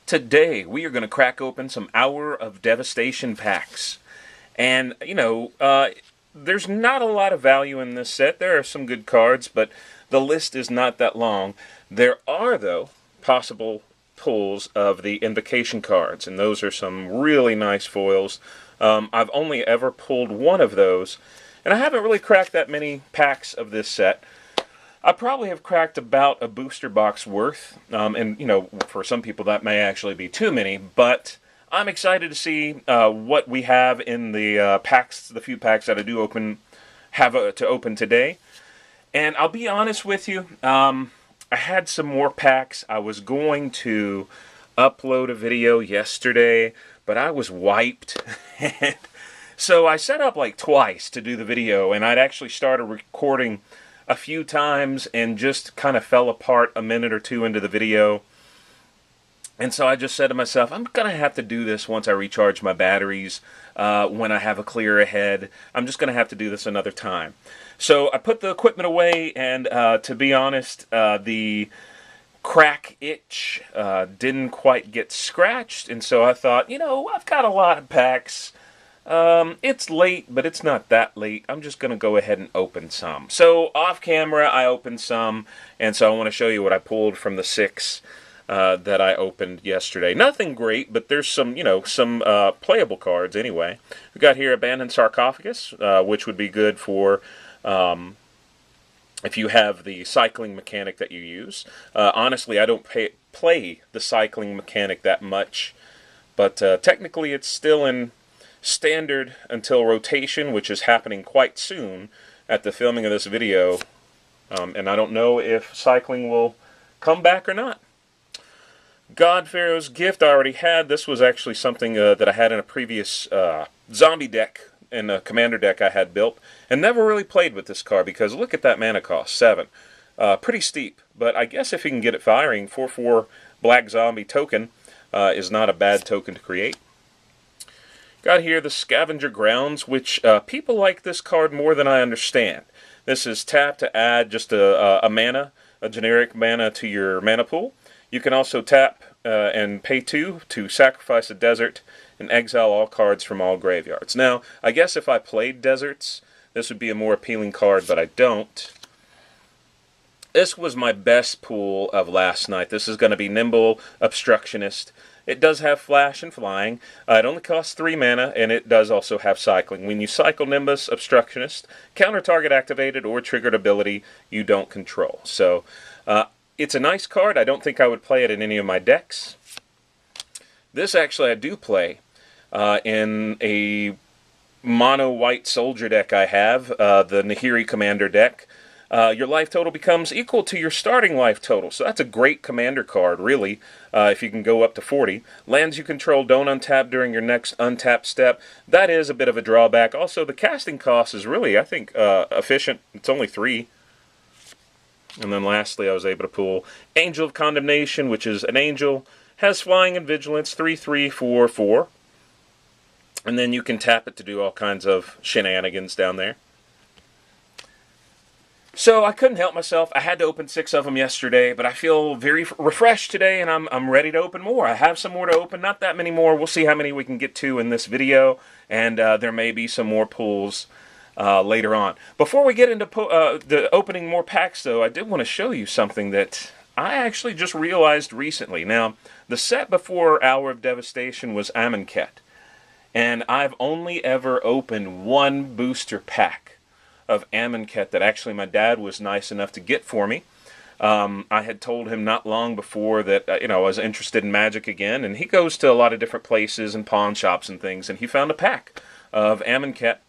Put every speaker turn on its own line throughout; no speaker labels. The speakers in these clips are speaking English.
Today we are going to crack open some Hour of Devastation packs. And, there's not a lot of value in this set. There are some good cards, but the list is not that long. There are, though, possible pulls of the Invocation cards, and those are some really nice foils. I've only ever pulled one of those, and I haven't really cracked that many packs of this set. I probably have cracked about a booster box worth, and for some people that may actually be too many, but I'm excited to see what we have in the packs, the few packs that I do have to open today. And I'll be honest with you, I had some more packs. I was going to upload a video yesterday, but I was wiped. So I set up like twice to do the video, and I'd actually started recording a few times and just kind of fell apart a minute or two into the video. And so I just said to myself, I'm going to have to do this once I recharge my batteries, when I have a clearer head. I'm just going to have to do this another time. So I put the equipment away, and to be honest, the crack itch didn't quite get scratched. And so I thought, I've got a lot of packs. It's late, but it's not that late. I'm just going to go ahead and open some. So off camera, I opened some, and so I want to show you what I pulled from the 6 that I opened yesterday. Nothing great, but there's some, some playable cards anyway. We got here Abandoned Sarcophagus, which would be good for if you have the cycling mechanic that you use. Honestly, I don't play the cycling mechanic that much, but technically it's still in standard until rotation, which is happening quite soon at the filming of this video, and I don't know if cycling will come back or not. God Pharaoh's Gift I already had. This was actually something that I had in a previous zombie deck, in a commander deck I had built, and never really played with this card because look at that mana cost, 7. Pretty steep, but I guess if you can get it firing, 4/4 black zombie token is not a bad token to create. Got here the Scavenger Grounds, which people like this card more than I understand. This is tap to add just a mana, a generic mana to your mana pool. You can also tap and pay 2 to sacrifice a desert and exile all cards from all graveyards. Now, I guess if I played deserts, this would be a more appealing card, but I don't. This was my best pool of last night. This is going to be Nimble Obstructionist. It does have flash and flying. It only costs 3 mana, and it does also have cycling. When you cycle Nimbus Obstructionist, counter target activated or triggered ability you don't control. So, it's a nice card. I don't think I would play it in any of my decks. This actually I do play in a mono white soldier deck I have, the Nahiri Commander deck. Your life total becomes equal to your starting life total. So that's a great commander card, really, if you can go up to 40. Lands you control don't untap during your next untap step. That is a bit of a drawback. Also, the casting cost is really, I think, efficient. It's only 3. And then lastly, I was able to pull Angel of Condemnation, which is an angel, has flying and vigilance, 3/3, 4/4. And then you can tap it to do all kinds of shenanigans down there. So I couldn't help myself. I had to open 6 of them yesterday, but I feel very refreshed today, and I'm ready to open more. I have some more to open, not that many more. We'll see how many we can get to in this video, and there may be some more pulls later on. Before we get into the opening more packs, though, I did want to show you something that I actually just realized recently. Now, the set before Hour of Devastation was Amonkhet, and I've only ever opened 1 booster pack of Amonkhet that actually my dad was nice enough to get for me. I had told him not long before that I was interested in Magic again, and he goes to a lot of different places and pawn shops and things, and he found a pack of Amonkhet.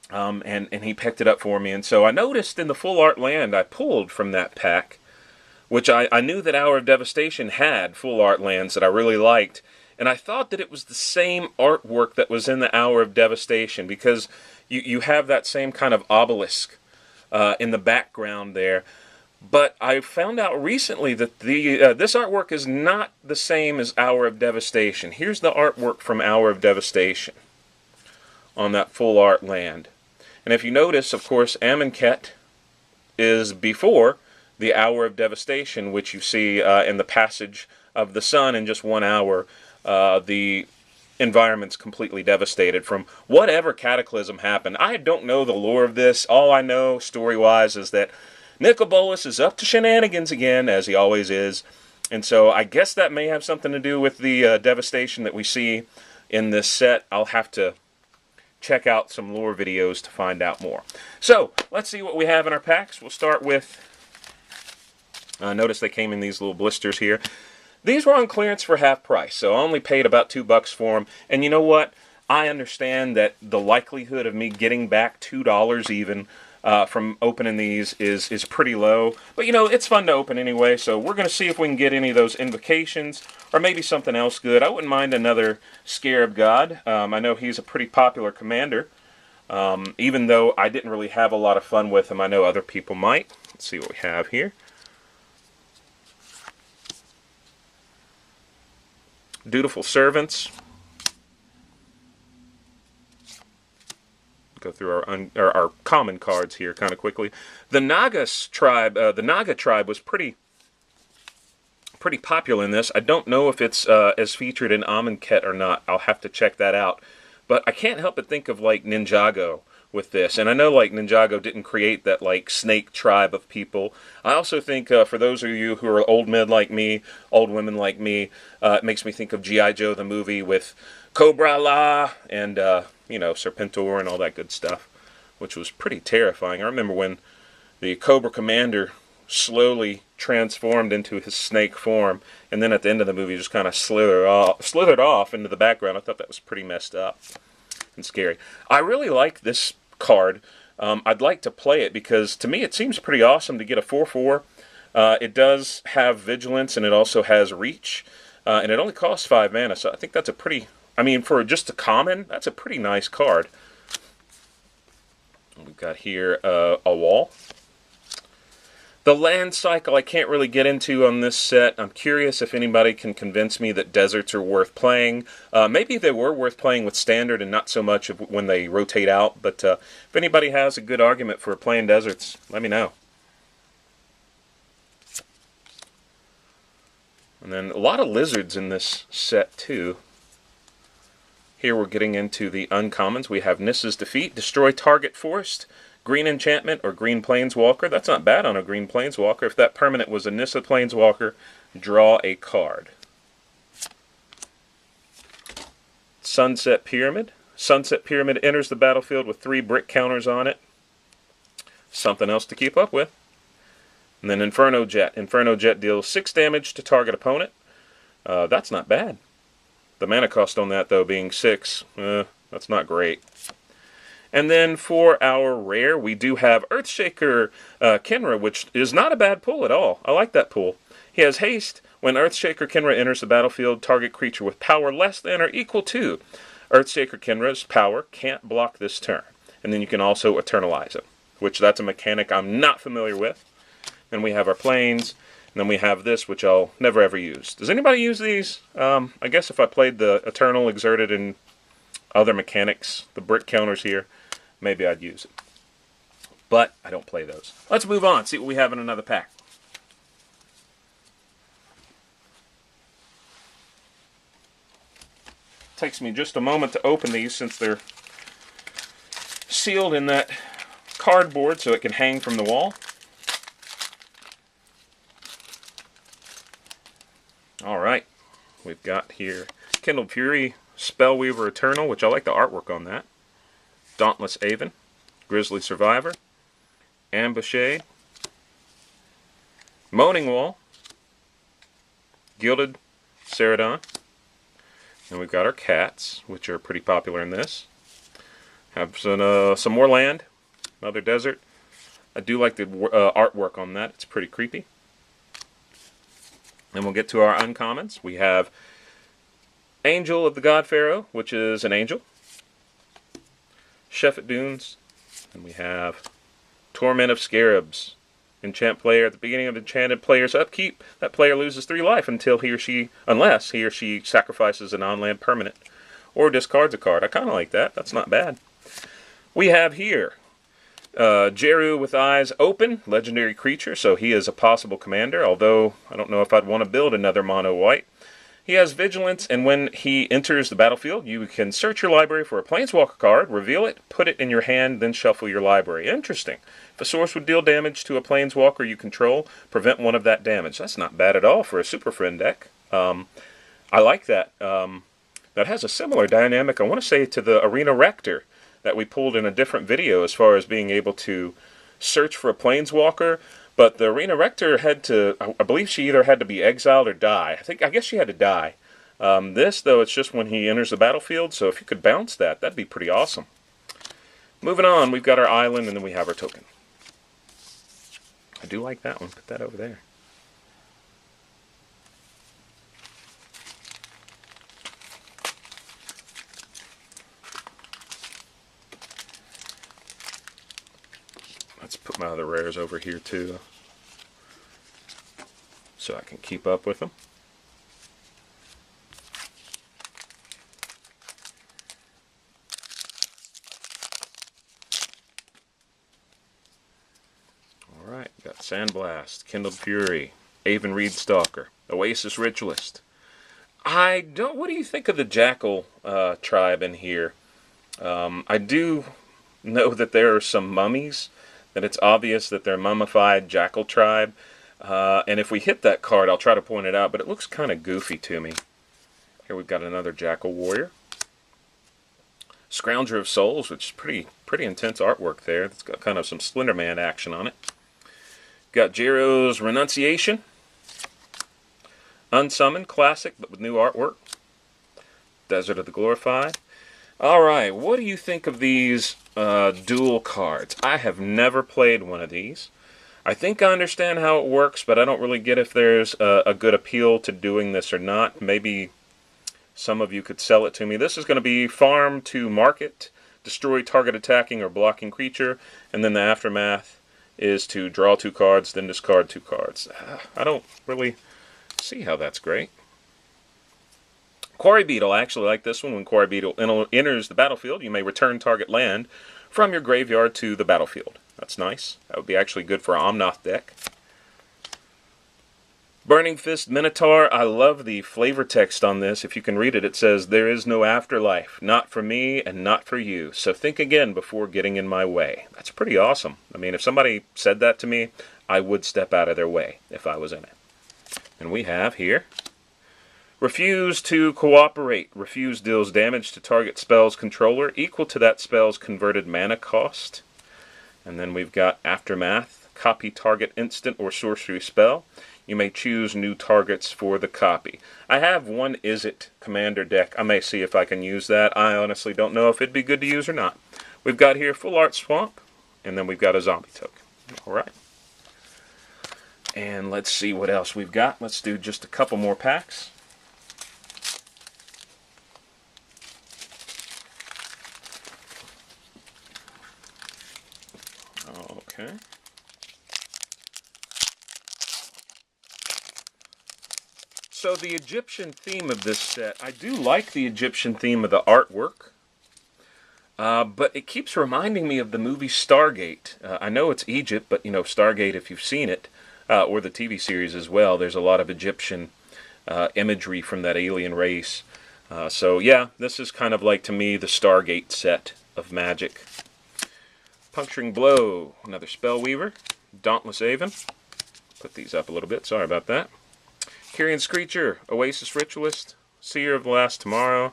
And he picked it up for me, and so I noticed in the full art land I pulled from that pack, which I knew that Hour of Devastation had full art lands that I really liked, and I thought that it was the same artwork that was in the Hour of Devastation, because you have that same kind of obelisk in the background there. But I found out recently that this artwork is not the same as Hour of Devastation. Here's the artwork from Hour of Devastation on that full art land. And if you notice, of course, Amonkhet is before the Hour of Devastation, which you see in the passage of the sun in just 1 hour, the environment's completely devastated from whatever cataclysm happened. I don't know the lore of this. All I know, story-wise, is that Nicol Bolas is up to shenanigans again, as he always is. And so I guess that may have something to do with the devastation that we see in this set. I'll have to check out some lore videos to find out more. So, let's see what we have in our packs. We'll start with, notice they came in these little blisters here. These were on clearance for half price, so I only paid about $2 for them. And you know what? I understand that the likelihood of me getting back $2 even from opening these is pretty low. But you know, it's fun to open anyway, so we're going to see if we can get any of those invocations, or maybe something else good. I wouldn't mind another Scarab God. I know he's a pretty popular commander. Even though I didn't really have a lot of fun with him, I know other people might. Let's see what we have here. Dutiful Servants. Go through our common cards here kind of quickly. The Naga tribe was pretty popular in this. I don't know if it's as featured in Amonkhet or not. I'll have to check that out. But I can't help but think of like Ninjago with this. And I know like Ninjago didn't create that like snake tribe of people. I also think for those of you who are old men like me, old women like me, it makes me think of G.I. Joe the movie with Cobra-La and you know, Serpentor and all that good stuff, which was pretty terrifying. I remember when the Cobra Commander slowly transformed into his snake form, and then at the end of the movie just kind of slithered off into the background. I thought that was pretty messed up and scary. I really like this card. I'd like to play it because to me it seems pretty awesome to get a 4/4. It does have Vigilance and it also has Reach, and it only costs 5 mana, so I think that's a pretty... I mean, for just a common, that's a pretty nice card. We've got here a wall. The land cycle I can't really get into on this set. I'm curious if anybody can convince me that deserts are worth playing. Maybe they were worth playing with standard and not so much when they rotate out. But if anybody has a good argument for playing deserts, let me know. And then a lot of lizards in this set too. Here we're getting into the uncommons. We have Nissa's Defeat, destroy target forest, green enchantment, or green planeswalker. That's not bad on a green planeswalker. If that permanent was a Nissa planeswalker, draw a card. Sunset Pyramid. Sunset Pyramid enters the battlefield with 3 brick counters on it. Something else to keep up with. And then Inferno Jet. Inferno Jet deals 6 damage to target opponent. That's not bad. The mana cost on that, though, being 6, that's not great. And then for our rare, we do have Earthshaker Khenra, which is not a bad pull at all. I like that pull. He has haste. When Earthshaker Khenra enters the battlefield, target creature with power less than or equal to Earthshaker Khenra's power can't block this turn. And then you can also Eternalize him, which that's a mechanic I'm not familiar with. Then we have our planes. And then we have this, which I'll never ever use. Does anybody use these? I guess if I played the Eternal, Exerted, and other mechanics, the brick counters here, maybe I'd use it. But I don't play those. Let's move on, see what we have in another pack. Takes me just a moment to open these since they're sealed in that cardboard so it can hang from the wall. Alright, we've got here Kindled Fury, Spellweaver Eternal, which I like the artwork on that. Dauntless Aven, Grizzly Survivor, Ambushade, Moaning Wall, Gilded Celadon, and we've got our cats, which are pretty popular in this. Have some more land, another desert. I do like the artwork on that, it's pretty creepy. And we'll get to our uncommons. We have Angel of the God Pharaoh, which is an angel. Shephet Dunes. And we have Torment of Scarabs. Enchant player. At the beginning of enchanted player's upkeep, that player loses 3 life unless he or she sacrifices a non-land permanent or discards a card. I kind of like that. That's not bad. We have here Jeru with eyes open, legendary creature, so he is a possible commander, although I don't know if I'd want to build another mono white. He has vigilance, and when he enters the battlefield, you can search your library for a planeswalker card, reveal it, put it in your hand, then shuffle your library. Interesting. If a source would deal damage to a planeswalker you control, prevent one of that damage. That's not bad at all for a Super Friend deck. I like that. That has a similar dynamic, I want to say, to the Arena Rector that we pulled in a different video as far as being able to search for a planeswalker. But the Arena Rector had to, I believe she either had to be exiled or die. I guess she had to die. This, though, it's just when he enters the battlefield, so if you could bounce that, that'd be pretty awesome. Moving on, we've got our island, and then we have our token. I do like that one. Put that over there. Let's put my other rares over here too, so I can keep up with them. Alright, got Sandblast, Kindled Fury, Aven Reed Stalker, Oasis Ritualist. What do you think of the Jackal tribe in here? I do know that there are some mummies, that it's obvious that they're mummified Jackal tribe. And if we hit that card, I'll try to point it out, but it looks kind of goofy to me. Here we've got another Jackal Warrior. Scrounger of Souls, which is pretty intense artwork there. It's got kind of some Slenderman action on it. Got Jero's Renunciation. Unsummoned, classic, but with new artwork. Desert of the Glorified. Alright, what do you think of these dual cards? I have never played one of these. I think I understand how it works, but I don't really get if there's a good appeal to doing this or not. Maybe some of you could sell it to me. This is going to be farm to market, destroy target attacking or blocking creature, and then the aftermath is to draw 2 cards, then discard 2 cards. I don't really see how that's great. Quarry Beetle, I actually like this one. When Quarry Beetle enters the battlefield, you may return target land from your graveyard to the battlefield. That's nice. That would be actually good for an Omnath deck. Burning Fist Minotaur, I love the flavor text on this. If you can read it, it says, "There is no afterlife, not for me and not for you, so think again before getting in my way." That's pretty awesome. I mean, if somebody said that to me, I would step out of their way if I was in it. And we have here, Refuse to cooperate. Refuse deals damage to target spell's controller equal to that spell's converted mana cost. And then we've got Aftermath. Copy target instant or sorcery spell. You may choose new targets for the copy. I have one Izzet commander deck. I may see if I can use that. I honestly don't know if it'd be good to use or not. We've got here Full Art Swamp, and then we've got a zombie token. Alright. And let's see what else we've got. Let's do just a couple more packs. Okay. So the Egyptian theme of this set, I do like the Egyptian theme of the artwork, but it keeps reminding me of the movie Stargate. I know it's Egypt, but you know, Stargate, if you've seen it, or the TV series as well, there's a lot of Egyptian imagery from that alien race. So yeah, this is kind of like, to me, the Stargate set of Magic. Puncturing Blow, another Spellweaver. Dauntless Aven. Put these up a little bit, sorry about that. Kyrian Screecher, Oasis Ritualist, Seer of the Last Tomorrow.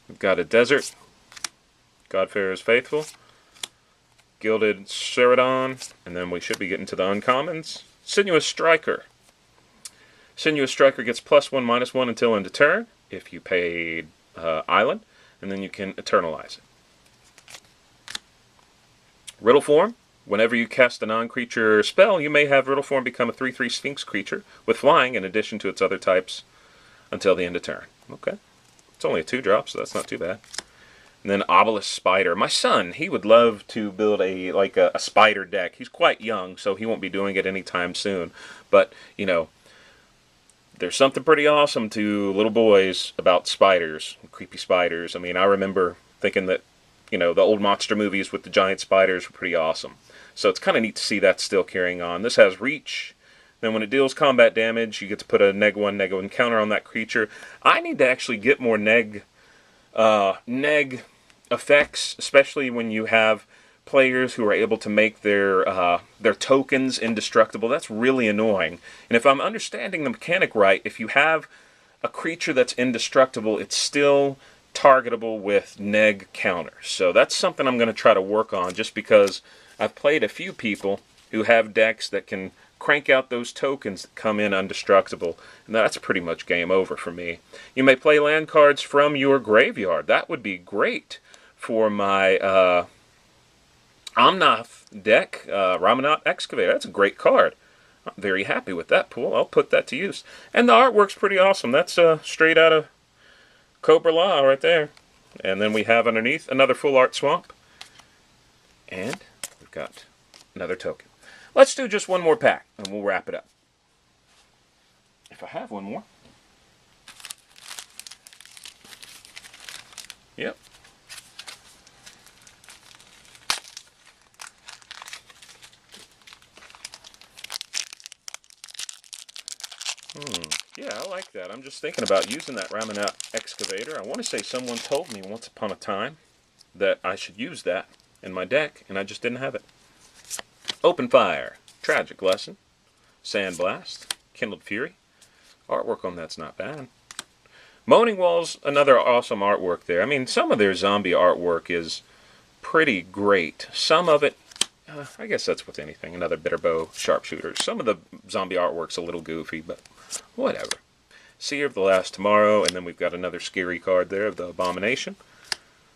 We've got a Desert, Godfarer's Faithful, Gilded Ceradon, and then we should be getting to the uncommons. Sinuous Striker. Sinuous Striker gets +1/-1 until end of turn if you paid Island, and then you can eternalize it. Riddle Form. Whenever you cast a non-creature spell, you may have Riddle Form become a 3/3 Sphinx creature with flying in addition to its other types until the end of turn. Okay. It's only a 2-drop, so that's not too bad. And then Obelisk Spider. My son, he would love to build a spider deck. He's quite young, so he won't be doing it anytime soon. But, you know, there's something pretty awesome to little boys about spiders, creepy spiders. I mean, I remember thinking that you know, the old monster movies with the giant spiders were pretty awesome. So it's kind of neat to see that still carrying on. This has reach. Then when it deals combat damage, you get to put a -1/-1 counter on that creature. I need to actually get more neg effects, especially when you have players who are able to make their tokens indestructible. That's really annoying. And if I'm understanding the mechanic right, if you have a creature that's indestructible, it's still targetable with neg counters. So that's something I'm going to try to work on, just because I've played a few people who have decks that can crank out those tokens that come in indestructible, and that's pretty much game over for me. You may play land cards from your graveyard. That would be great for my Omnath deck, Ramunap Excavator. That's a great card. I'm very happy with that pool. I'll put that to use. And the artwork's pretty awesome. That's straight out of Cobra Law right there. And then we have underneath another full art swamp. And we've got another token. Let's do just one more pack, and we'll wrap it up. If I have one more. Yep. Yeah, I like that. I'm just thinking about using that Ramunap Excavator. I want to say someone told me once upon a time that I should use that in my deck, and I just didn't have it. Open Fire, Tragic Lesson, Sandblast, Kindled Fury. Artwork on that's not bad. Moaning Walls, another awesome artwork there. I mean, some of their zombie artwork is pretty great. Some of it, I guess that's with anything. Another Bitterbow Sharpshooter. Some of the zombie artwork's a little goofy, but whatever. Seer of the Last Tomorrow, and then we've got another scary card there of the Abomination.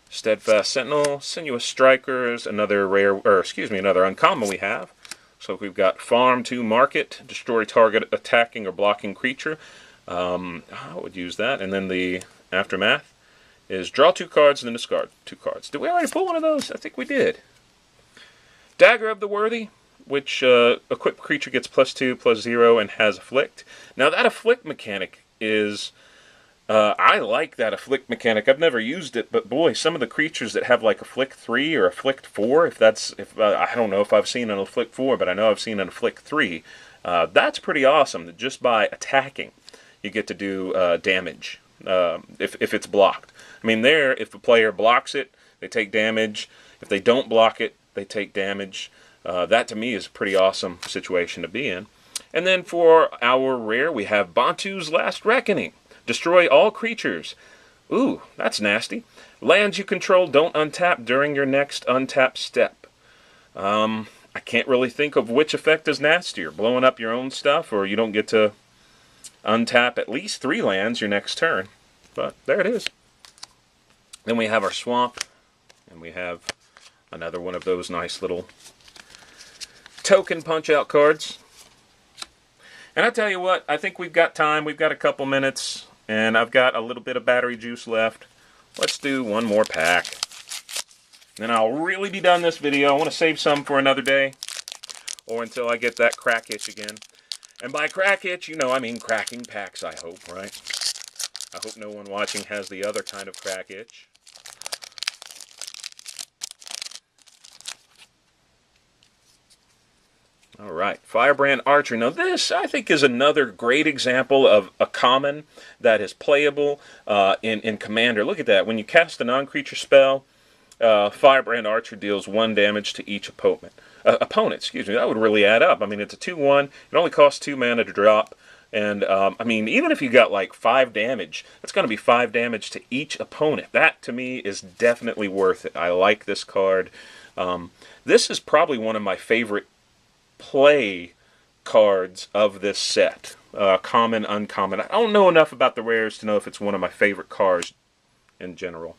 Steadfast Sentinel, Sinuous Strikers, another rare, or excuse me, another uncommon we have. So we've got Farm to Market, destroy target attacking or blocking creature. I would use that. And then the Aftermath is draw 2 cards and then discard 2 cards. Did we already pull one of those? I think we did. Dagger of the Worthy, which equipped creature gets +2/+0 and has Afflict. Now that Afflict mechanic is... I like that Afflict mechanic. I've never used it, but boy, some of the creatures that have like Afflict 3 or Afflict 4, I don't know if I've seen an Afflict 4, but I know I've seen an Afflict 3. That's pretty awesome. That just by attacking, you get to do damage if it's blocked. I mean, if the player blocks it, they take damage. If they don't block it, they take damage. That to me is a pretty awesome situation to be in. And then for our rare, we have Bantu's Last Reckoning. Destroy all creatures. Ooh, that's nasty. Lands you control don't untap during your next untap step. I can't really think of which effect is nastier. Blowing up your own stuff, or you don't get to untap at least 3 lands your next turn. But there it is. Then we have our swamp, and we have another one of those nice little token punch-out cards. And I tell you what, I think we've got time. We've got a couple minutes. And I've got a little bit of battery juice left. Let's do one more pack. Then I'll really be done this video. I want to save some for another day. Or until I get that crack itch again. And by crack itch, you know I mean cracking packs, I hope, right? I hope no one watching has the other kind of crack itch. Alright, Firebrand Archer. Now this, I think, is another great example of a common that is playable in Commander. Look at that. When you cast a non-creature spell, Firebrand Archer deals 1 damage to each opponent. Excuse me. That would really add up. I mean, it's a 2/1. It only costs 2 mana to drop. And, I mean, even if you got, like, 5 damage, that's going to be 5 damage to each opponent. That, to me, is definitely worth it. I like this card. This is probably one of my favorite play cards of this set. Common, uncommon. I don't know enough about the rares to know if it's one of my favorite cards in general.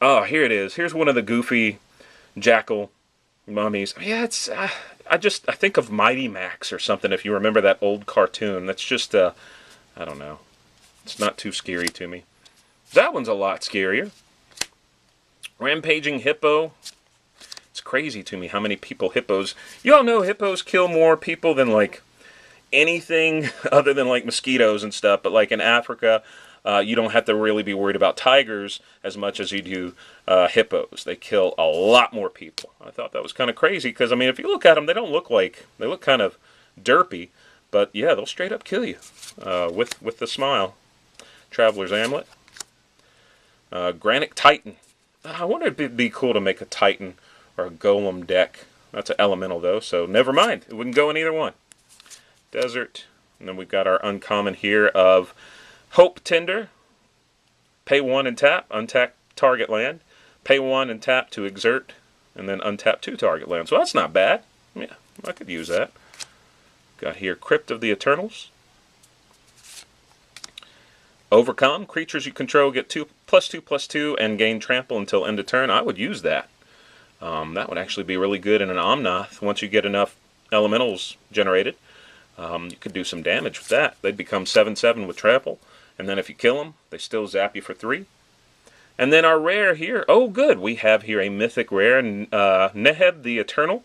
Oh, here it is. Here's one of the goofy jackal mummies. Yeah, it's... I think of Mighty Max or something, if you remember that old cartoon. That's just, I don't know. It's not too scary to me. That one's a lot scarier. Rampaging Hippo. It's crazy to me how many hippos... You all know hippos kill more people than, like, anything other than, like, mosquitoes and stuff. But, like, in Africa, you don't have to really be worried about tigers as much as you do hippos. They kill a lot more people. I thought that was kind of crazy because, I mean, if you look at them, they look kind of derpy, but yeah, they'll straight up kill you with the smile. Traveler's Amulet. Granic Titan. I wonder if it'd be cool to make a Titan or a Golem deck. That's an elemental though, so never mind. It wouldn't go in either one. Desert. And then we've got our uncommon here of Hope Tender. Pay 1 and tap, untap target land. Pay 1 and tap to exert, and then untap 2 target land. So that's not bad. Yeah, I could use that. Got here Crypt of the Eternals. Overcome. Creatures you control get 2/2/2 and gain trample until end of turn. I would use that. That would actually be really good in an Omnath once you get enough elementals generated. You could do some damage with that. They'd become 7/7 with trample. And then if you kill them, they still zap you for 3. And then our rare here. Oh, good. We have here a mythic rare, Neheb the Eternal.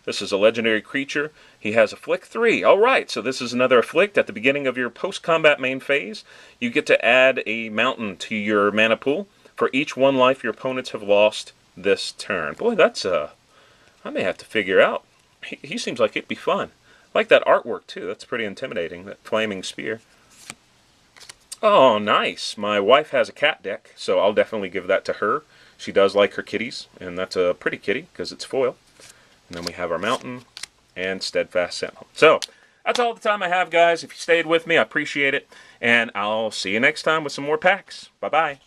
This is a legendary creature. He has Afflict 3. All right, so this is another Afflict. At the beginning of your post-combat main phase, you get to add a mountain to your mana pool for each 1 life your opponents have lost this turn. Boy, that's I may have to figure out. He seems like it'd be fun. I like that artwork too. That's pretty intimidating. That flaming spear. Oh, nice. My wife has a cat deck, so I'll definitely give that to her. She does like her kitties, and that's a pretty kitty because it's foil. And then we have our mountain and Steadfast Sentinel. So that's all the time I have, guys. If you stayed with me, I appreciate it, and I'll see you next time with some more packs. Bye-bye.